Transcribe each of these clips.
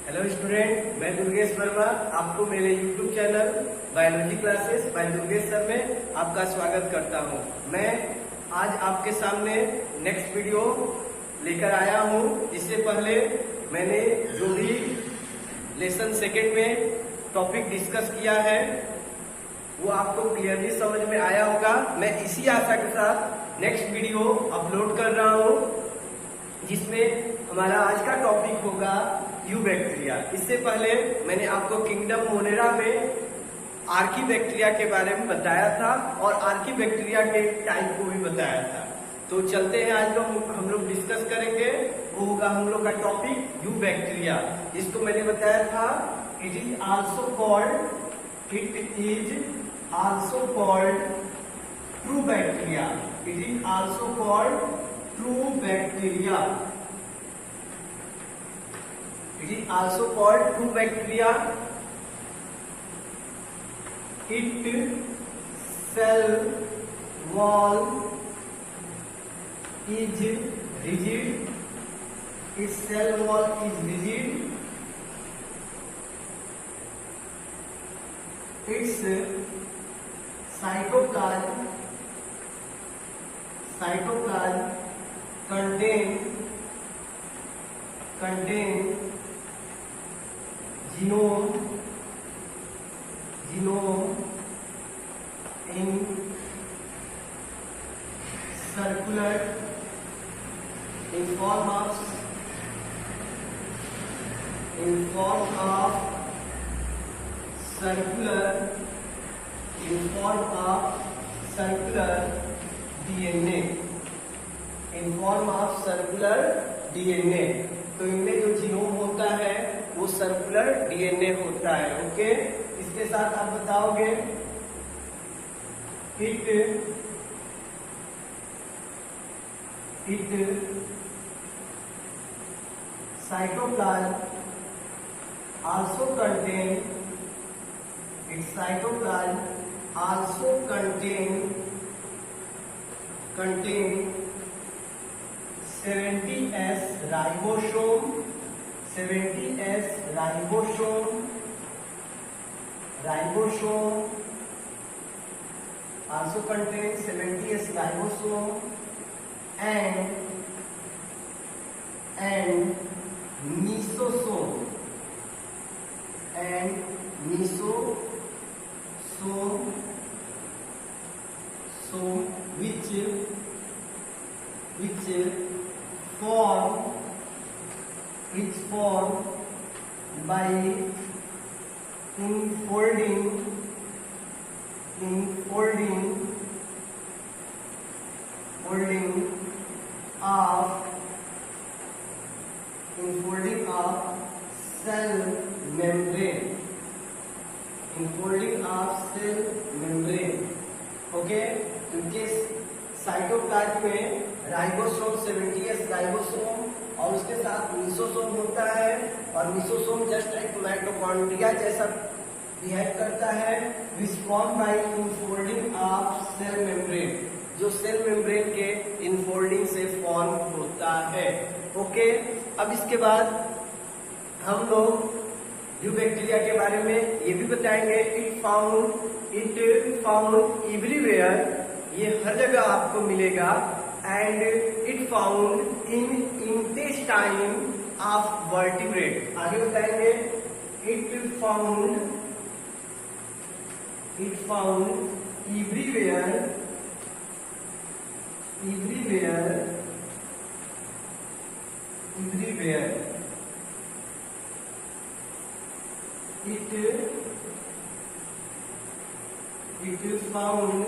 Hello student, मैं दुर्गेश वर्मा आपको मेरे YouTube channel biology classes bye Durgesh sir में आपका स्वागत करता हूं। मैं आज आपके सामने नेक्स्ट वीडियो लेकर आया हूं। इससे पहले मैंने जो भी लेसन सेकेंड में टॉपिक डिस्कस किया है वो आपको क्लियरली समझ में आया होगा। मैं इसी आशा के साथ नेक्स्ट वीडियो अपलोड कर रहा हूं, जिसमें हमारा आज का टॉपिक होगा यू बैक्टीरिया। इससे पहले मैंने आपको किंगडम मोनेरा में आर्की बैक्टीरिया के बारे में बताया था और आर्की बैक्टीरिया के टाइप को भी बताया था। तो चलते हैं, आज हम लोग डिस्कस करेंगे। वो होगा हम लोग का टॉपिक यू बैक्टीरिया। इसको मैंने बताया था it is also called true bacteria. It is also called true bacteria. It is also called true bacteria. Its cell wall is rigid. Its cell wall is rigid. Its cytoplasm contain genome in circular in form of circular DNA, in form of circular DNA। तो इनमें जो genome होता है वो circular DNA होता है। Okay, इसके साथ आप बताओगे it cytoplasm also contain 70s ribosome also contains 70s ribosome and mesosome which form by enfolding of cell membrane। Okay, इनके साइटोप्लाज्म में राइबोसोम 70s राइबोसोम और उसके साथ मीसोसोम होता है, और मीसोसोम जस्ट एक माइटोकॉन्ड्रिया जैसा बिहेव करता है, which form by infolding of cell membrane, जो सेल मेम्ब्रेन के इनफोल्डिंग से फॉर्म होता है। ओके, अब इसके बाद हम लोग यू बैक्टीरिया के बारे में ये भी बताएंगे। इट फाउंड एवरीवेयर, ये हर जगह आपको मिलेगा। And it found in intestine of vertebrate. आगे बताएंगे it found everywhere it found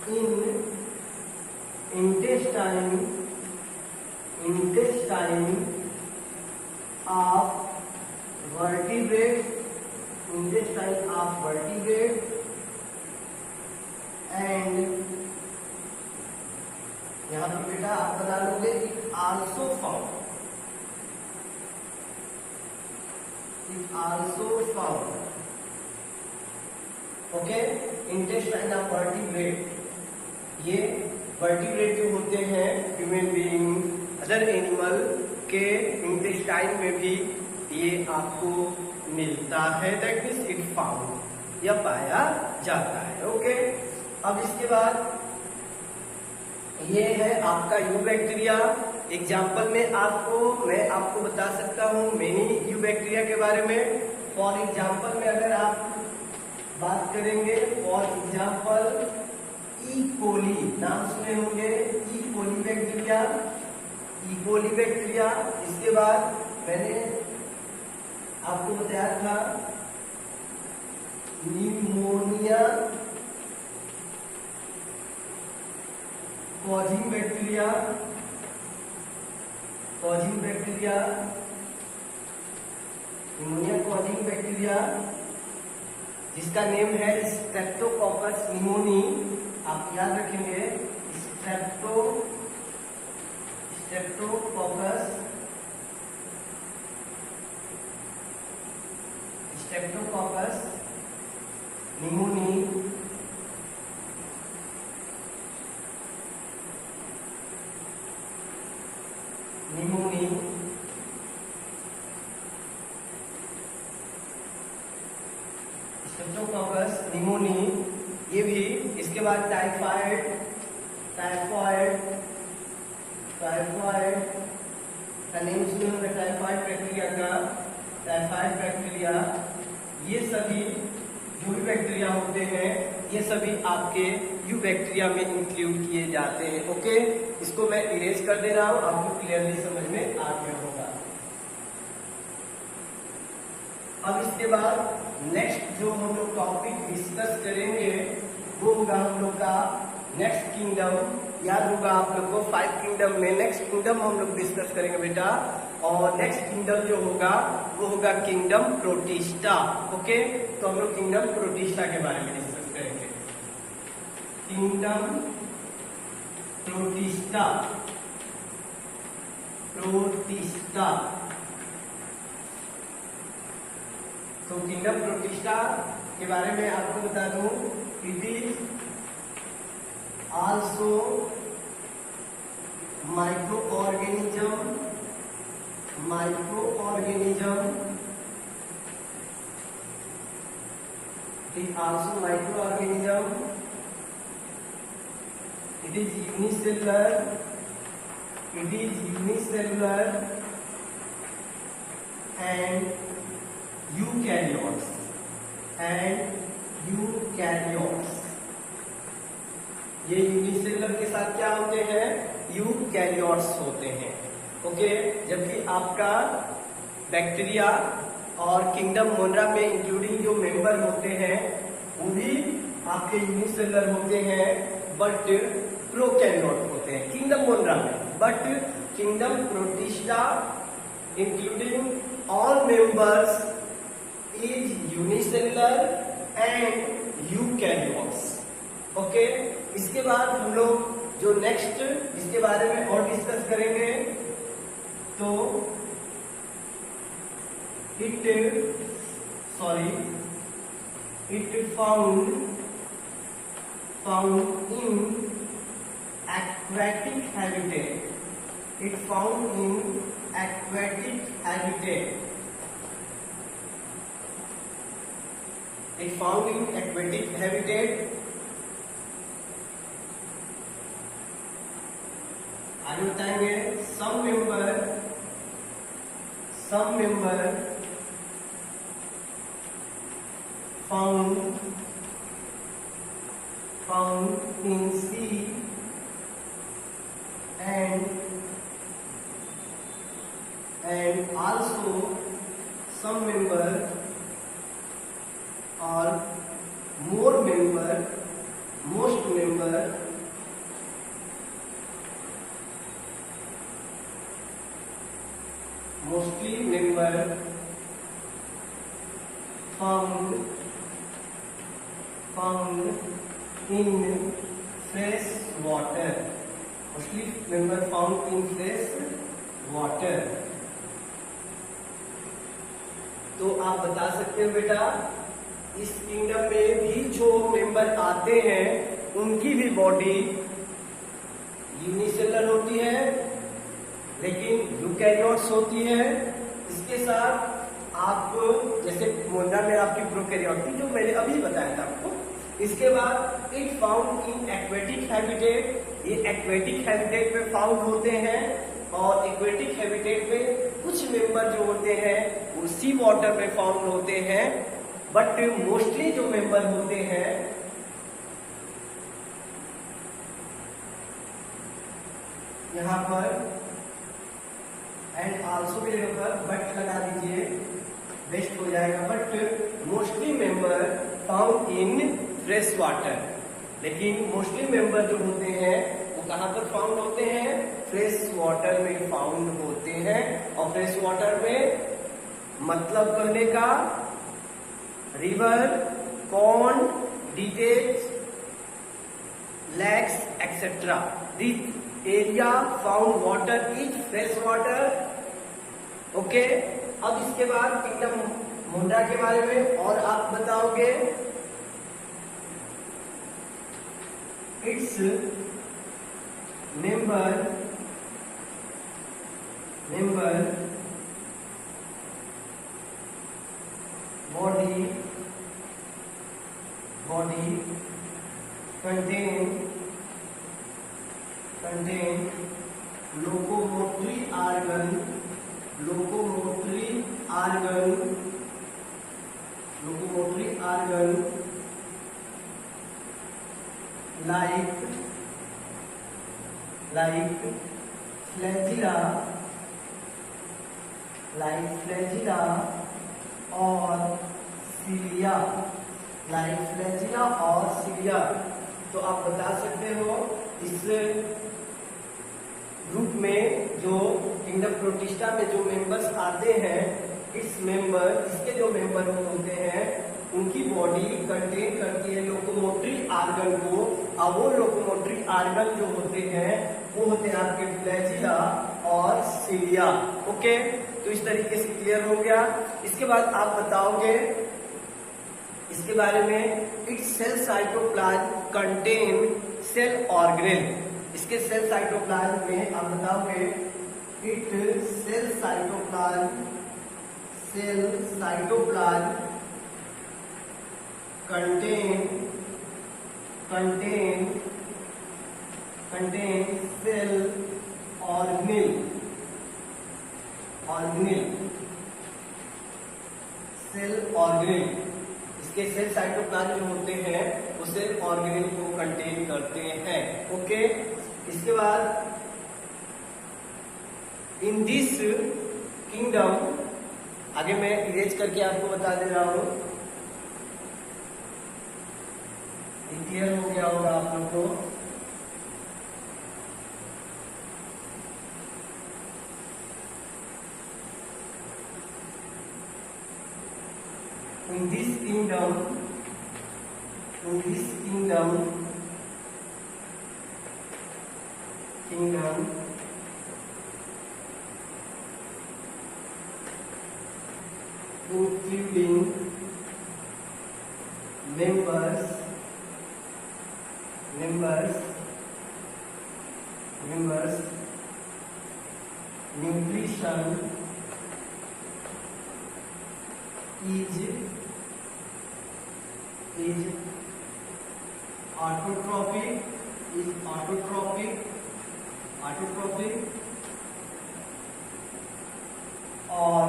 in intestine of vertebrate and यहाँ पे बेटा आप बता लोगे it also found okay, intestine of vertebrate, ये वर्टिब्रेट जो होते हैं ह्यूमन बीइंग, अदर एनिमल के इंटेस्टाइन में भी ये आपको मिलता है, दैट मीन्स इट फाउंड, यह पाया जाता है। ओके, अब इसके बाद ये है आपका यू बैक्टीरिया। एग्जाम्पल में मैं आपको बता सकता हूँ मेनी यू बैक्टीरिया के बारे में। फॉर एग्जाम्पल में अगर आप बात करेंगे, फॉर एग्जाम्पल ई कोली, नाम सुने होंगे, ई कोली बैक्टीरिया, ई कोली बैक्टीरिया। इसके बाद मैंने आपको बताया था pneumonia causing bacteria, pneumonia causing bacteria जिसका नेम है स्ट्रेप्टोकोकस निमोनी। आप याद रखेंगे स्ट्रेप्टोकोकस निमोनी। स्ट्रेप्टोकोकस निमोनी, ये भी। इसके बाद टाइफाइड का नेम सुने होंगे, टाइफाइड बैक्टीरिया। ये सभी जो भी बैक्टीरिया होते हैं ये सभी आपके यू बैक्टीरिया में इंक्लूड किए जाते हैं। ओके, इसको मैं इरेज कर दे रहा हूं, आपको क्लियरली समझ में आ गया होगा। अब इसके बाद नेक्स्ट जो हम लोग टॉपिक डिस्कस करेंगे वो होगा हम लोग का नेक्स्ट किंगडम। याद होगा आप लोग को 5 किंगडम में नेक्स्ट किंगडम हम लोग डिस्कस करेंगे बेटा। और नेक्स्ट किंगडम जो होगा वो होगा किंगडम प्रोटिस्टा। ओके, तो हम लोग किंगडम प्रोटिस्टा के बारे में डिस्कस करेंगे। किंगडम प्रोटिस्टा तो किंगडम प्रोटिस्टा के बारे में आपको बता दूं, it is also microorganism it is also microorganism, it is unicellular and eukaryotes ये यूनिसेलुलर के साथ क्या होते हैं, यूकैरियोट्स होते हैं। ओके, जबकि आपका बैक्टीरिया और किंगडम मोनरा में इंक्लूडिंग जो मेंबर होते हैं वो भी आपके यूनिसेलुलर होते हैं बट प्रोकैरियोट होते हैं किंगडम मोनरा में। But kingdom protista including all members is unicellular and eukaryotes. Okay, इसके बाद हम लोग जो नेक्स्ट इसके बारे में और डिस्कस करेंगे तो it found in aquatic habitat. It found in aquatic habitat. आगे बताएंगे some member found in sea and also some member or most member mostly member found in fresh water. Mostly member found in fresh water. तो आप बता सकते हो बेटा इस kingdom में भी जो मेंबर आते हैं उनकी भी बॉडी यूनिसेलुलर होती है, यूकैरियोट्स होती है। इसके साथ आप जैसे मुंडा में आपकी प्रोकैरियोट थी जो मैंने अभी बताया था आपको। इसके बाद it found in aquatic habitat, ये एक्वेटिक हैबिटेट में फाउंड होते हैं और एक्वेटिक हैबिटेट में कुछ मेंबर जो होते हैं वो सी वाटर में फाउंड होते हैं, बट मोस्टली जो मेंबर होते हैं यहाँ पर एंड आल्सो के जगह पर बट लगा दीजिए, बेस्ट हो जाएगा। But mostly member found in fresh water, लेकिन मोस्टली मेंबर जो होते हैं वो कहाँ पर फाउंड होते हैं? फ्रेश वाटर में फाउंड होते हैं। और फ्रेश वाटर में मतलब कहने का river, pond, details, lakes etcetera, this area found water is fresh water. Okay, अब इसके बाद किंगडम मुंडा के बारे में और आप बताओगे। Its member body contain locomotory organ like flagella और cilia, तो आप बता सकते हो इस ग्रुप में जो किंगडम प्रोटिस्टा में जो मेंबर्स आते हैं, इसके जो मेंबर होते हैं उनकी बॉडी कंटेन करती है लोकोमोटरी आर्गन को, और वो लोकोमोटरी आर्गन जो होते हैं वो होते हैं आपके फ्लैजिला और सीलिया। ओके, तो इस तरीके से क्लियर हो गया। इसके बाद आप बताओगे इसके बारे में, it's cell cytoplasm contain cell organelle. इसके सेल साइटोप्लाज्म में आप बताओगे it cell cytoplasm contain cell organelle, इसके सेल साइटोप्लाज्म जो होते हैं वो सेल ऑर्गेनेल को कंटेन करते हैं। ओके, इसके बाद इन दिस किंगडम, आगे मैं इरेज करके आपको बता दे रहा हूं, क्लियर हो गया होगा आप लोग को। In this kingdom including members nutrition is autotrophic और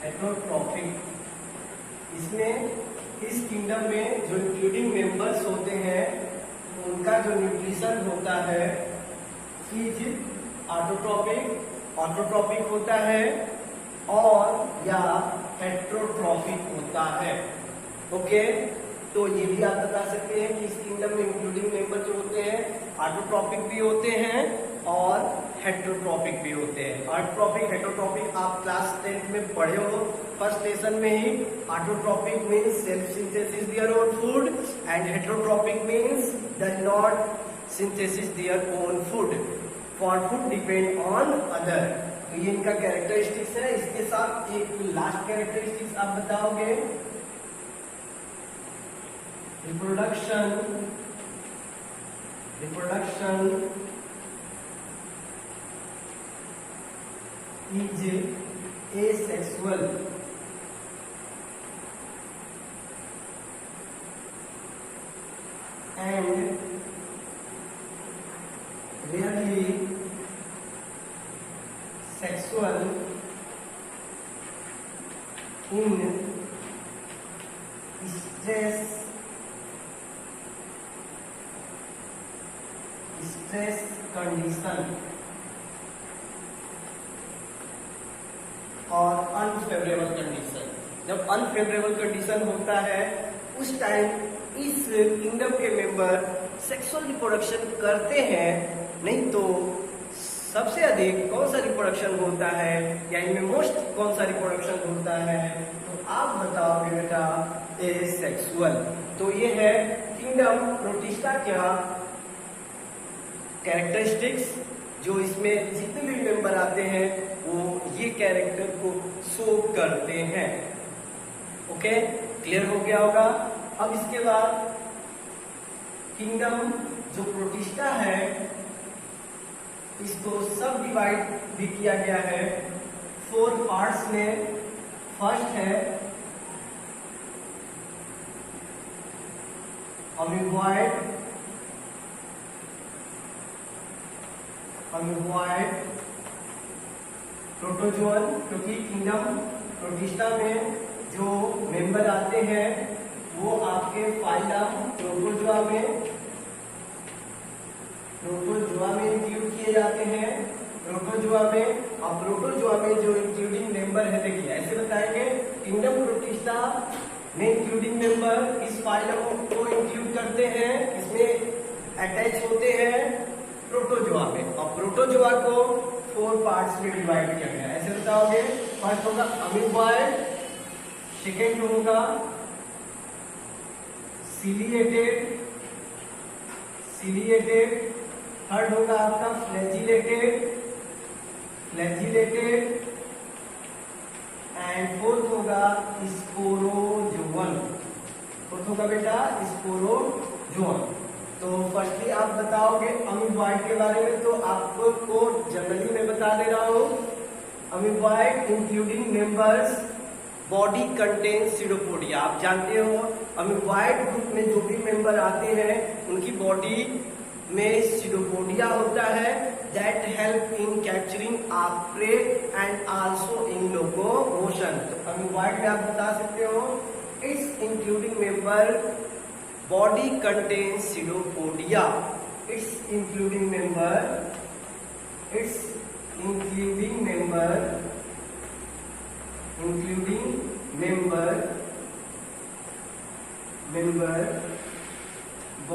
हेट्रोट्रॉफिक। इसमें इस किंगडम में जो इंक्लूडिंग मेंबर्स होते हैं उनका जो न्यूट्रिशन होता है इज ऑटोट्रॉपिक होता है और या हेट्रोट्रॉफिक होता है। ओके, तो ये भी आप बता सकते हैं कि इस किंगडम में इंक्लूडिंग मेंबर जो होते हैं ऑटोट्रॉपिक भी होते हैं और हेट्रोट्रॉपिक भी होते हैं। ऑटोट्रॉपिक हेट्रोट्रॉपिक आप क्लास 10th में पढ़े हो फर्स्ट लेसन में ही। Autotrophic means self synthesis their own food and heterotrophic means does not synthesis their own food, for food depend on other. तो ये इनका कैरेक्टरिस्टिक्स है। इसके साथ एक लास्ट कैरेक्टरिस्टिक्स आप बताओगे, reproduction is asexual. And rarely sexual in stress condition और अनफेवरेबल कंडीशन। जब अनफेवरेबल कंडीशन होता है उस टाइम इस किंगडम के मेंबर सेक्सुअल रिप्रोडक्शन करते हैं, नहीं तो सबसे अधिक कौन सा रिप्रोडक्शन होता है या इनमें मोस्ट कौन सा रिप्रोडक्शन होता है, तो आप बताओगे बेटा एसेक्सुअल। तो ये है किंगडम प्रोटिस्टा क्या कैरेक्टरिस्टिक्स, जो इसमें जितने भी मेंबर आते हैं वो ये कैरेक्टर को शो करते हैं। ओके, क्लियर हो गया होगा। अब इसके बाद किंगडम जो प्रोटिस्टा है इसको सब डिवाइड भी किया गया है 4 पार्ट्स में। फर्स्ट है अमीबॉइड, प्रोटोजोअन, क्योंकि किंगडम प्रोटिस्टा में जो मेंबर आते हैं वो आपके फाइलम प्रोटोजोआ में इंक्लूड किए जाते हैं। प्रोटोजोआ में जो इंक्लूडिंग मेंबर है, देखिए ऐसे बताएंगे किंगडम प्रोटिस्टा में इंक्लूडिंग मेंबर इस फाइलम को इंक्लूड करते हैं, इसमें अटैच होते हैं प्रोटोजोआ में, और प्रोटोजोआ को 4 पार्ट्स में डिवाइड किया गया है। ऐसे बताओगे, फर्स्ट होगा अमीबॉइड, सेकेंड होगा सिलिएटेड, थर्ड होगा आपका फ्लैजिलेटेड, एंड फोर्थ होगा स्पोरोजोअन। फोर्थ होगा बेटा स्पोरोजोअन। तो फर्स्टली आप बताओगे अमीबॉइड के बारे में, तो आपको जनरली मैं बता दे रहा हूं। Amoeboid including members body contain pseudopodia. आप जानते हो अमीबॉइड ग्रुप में जो भी मेंबर आते हैं उनकी बॉडी में सीडोपोडिया होता है, that help in capturing prey and also in locomotion. तो अमीबॉइड में आप बता सकते हो it's including member body contains pseudopodia, it's including member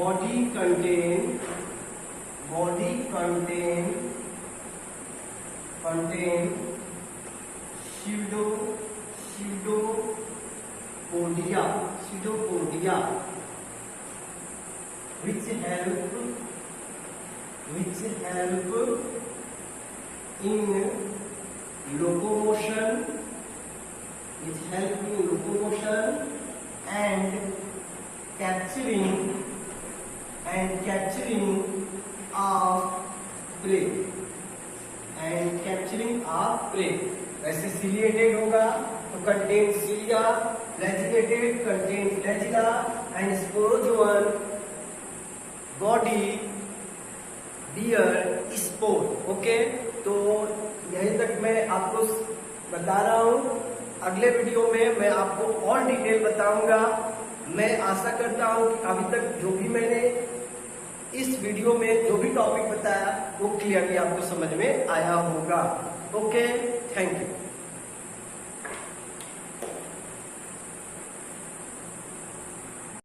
body contain pseudopodia which help in locomotion and capturing of prey। वैसे ciliated होगा तो contain cilia, flagellated contain flagella, and sporozoan body bear spore. Okay, तो यहीं तक मैं आपको बता रहा हूं। अगले वीडियो में मैं आपको और डिटेल बताऊंगा। मैं आशा करता हूं कि अभी तक जो भी मैंने इस वीडियो में जो भी टॉपिक बताया वो क्लियरली आपको समझ में आया होगा। Okay, thank you.